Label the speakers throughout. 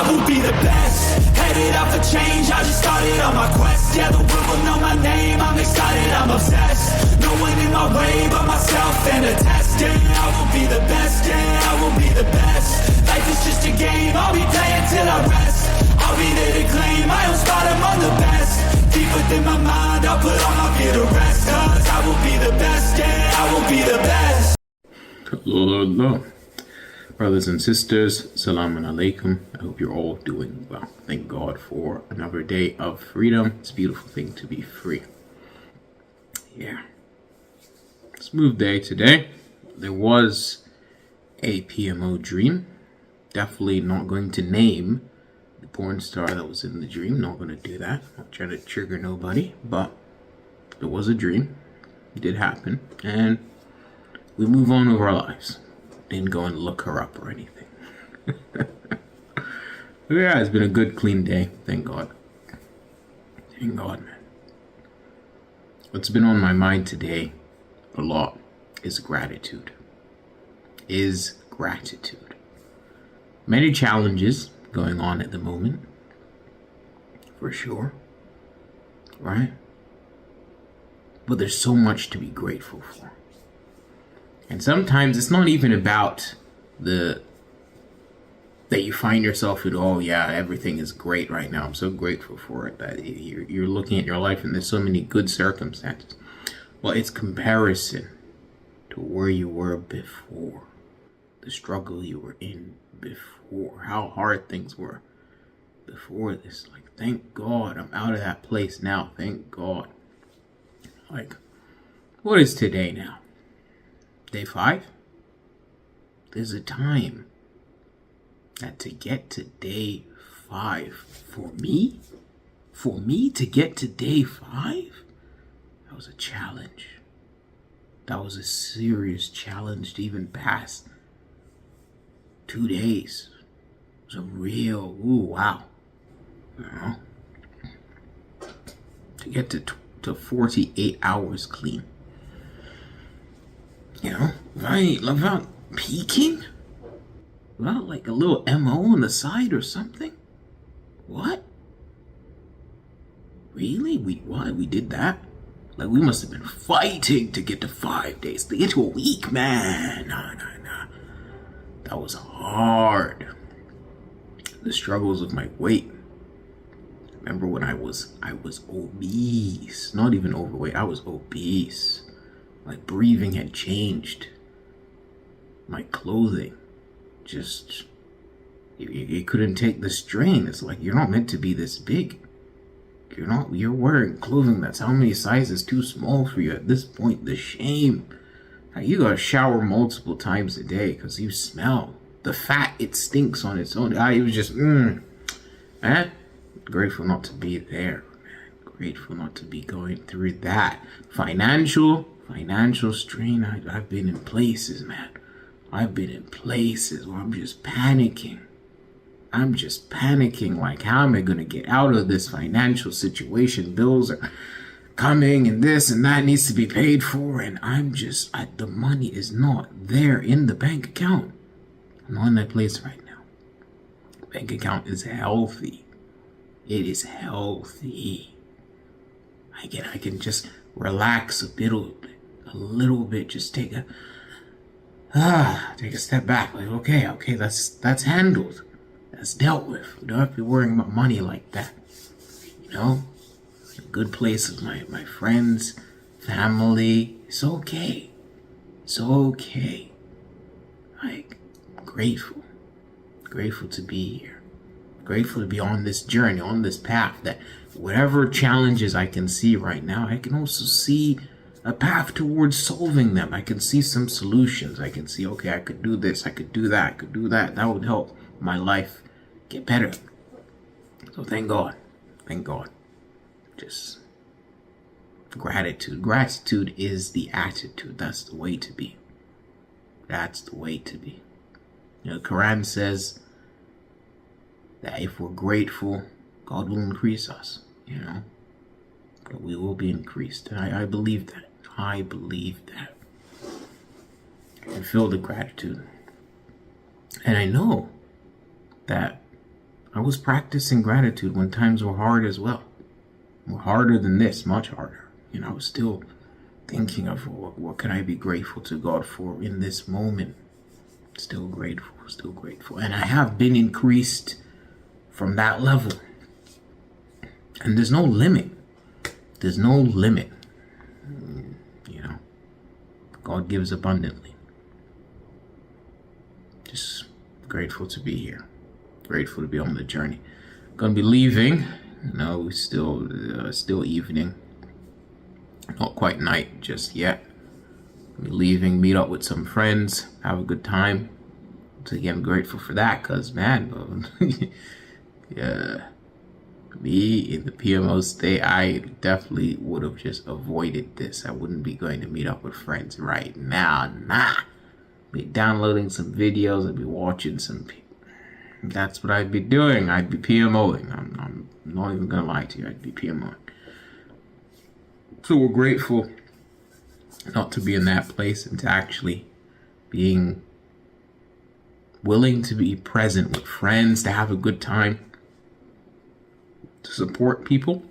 Speaker 1: I will be the best. Headed out for change, I just started on my quest. Yeah, the world will know my name, I'm excited, I'm obsessed. No one in my way but myself and a test. Yeah, I will be the best, yeah, I will be the best. Life is just a game, I'll be playing till I rest. I'll be there to claim my own spot among the best. Deep within my mind, I'll put all my fear to rest. Cause I will be the best, yeah, I will be the best.
Speaker 2: Hello, brothers and sisters, Salaam Alaikum. I hope you're all doing well. Thank God for another day of freedom. It's a beautiful thing to be free. Yeah. Smooth day today. There was a PMO dream. Definitely not going to name the porn star that was in the dream. Not going to do that. Not trying to trigger nobody. But there was a dream. It did happen. And we move on with our lives. Didn't go and look her up or anything. Yeah, it's been a good, clean day. Thank God. Thank God, man. What's been on my mind today a lot is gratitude. Many challenges going on at the moment. For sure. Right? But there's so much to be grateful for. And sometimes it's not even about that you find yourself with, oh yeah, everything is great right now. I'm so grateful for it. That you're looking at your life and there's so many good circumstances. Well, it's comparison to where you were before. The struggle you were in before. How hard things were before this. Like, thank God I'm out of that place now. Thank God. Like, what is today now? Day 5? There's a time that to get to day 5, for me to get to day 5, that was a challenge. That was a serious challenge to even pass 2 days. It was a real, wow. You know? To get to 48 hours clean. You know, right? Without peeking? Without like a little MO on the side or something? What? Really? What? We did that? Like, we must have been fighting to get to 5 days. To get to a week, man. Nah. That was hard. The struggles of my weight. Remember when I was obese. Not even overweight. I was obese. My breathing had changed. My clothing just, you couldn't take the strain. It's like, you're not meant to be this big. You're wearing clothing that's how many sizes too small for you at this point. The shame. You gotta shower multiple times a day because you smell. The fat, it stinks on its own. It was just, grateful not to be there. Grateful not to be going through that. Financial strain. I've been in places, man. I've been in places where I'm just panicking. Like, how am I going to get out of this financial situation? Bills are coming and this and that needs to be paid for. And the money is not there in the bank account. I'm not in that place right now. Bank account is healthy. It is healthy. I can just relax a little bit, just take a step back. Like, okay, that's handled. That's dealt with. We don't have to be worrying about money like that. You know? A good place with my friends, family. It's okay. Like, grateful to be here. Grateful to be on this journey, on this path, that whatever challenges I can see right now, I can also see a path towards solving them. I can see some solutions. I can see, okay, I could do this, I could do that, That would help my life get better. So thank God. Just gratitude. Gratitude is the attitude. That's the way to be. You know, Qur'an says that if we're grateful, God will increase us, you know. But we will be increased. And I believe that. I feel the gratitude. And I know that I was practicing gratitude when times were hard as well. More harder than this, much harder. I was still thinking of what can I be grateful to God for in this moment. Still grateful. And I have been increased from that level. And there's no limit. God gives abundantly. Just grateful to be here. Grateful to be on the journey. Gonna be leaving. Still evening. Not quite night just yet. Be leaving, meet up with some friends, have a good time. So again, grateful for that, cause man, yeah, me in the PMO state, I definitely would have just avoided this. I wouldn't be going to meet up with friends right now. Be downloading some videos. I'd be watching some people. That's what I'd be doing. I'd be PMOing. I'm not even gonna lie to you. I'd be PMOing. So we're grateful not to be in that place and to actually being willing to be present with friends, to have a good time, to support people.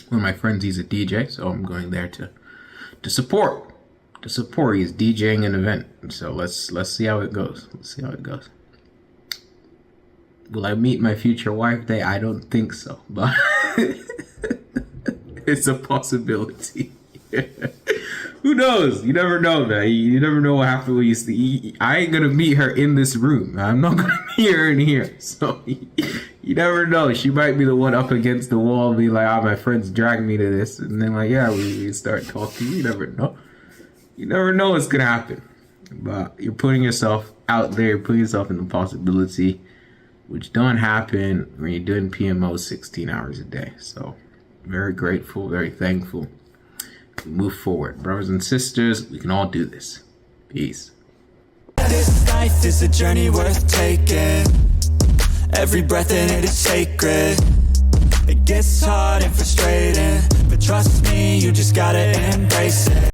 Speaker 2: One of my friends, he's a DJ, so I'm going there to support. He's DJing an event. So let's see how it goes. Will I meet my future wife there? I don't think so, but it's a possibility. Who knows? You never know, man. You never know what happens when you see. I ain't gonna meet her in this room. I'm not gonna meet her in here. So you never know. She might be the one up against the wall and be like, my friends dragged me to this. And then we start talking. You never know. You never know what's gonna happen. But you're putting yourself out there. You're putting yourself in the possibility, which don't happen when you're doing PMO 16 hours a day. So very grateful, very thankful. We move forward. Brothers and sisters, we can all do this. Peace.
Speaker 1: This life is a journey worth taking. Every breath in it is sacred. It gets hard and frustrating, but trust me, you just gotta embrace it.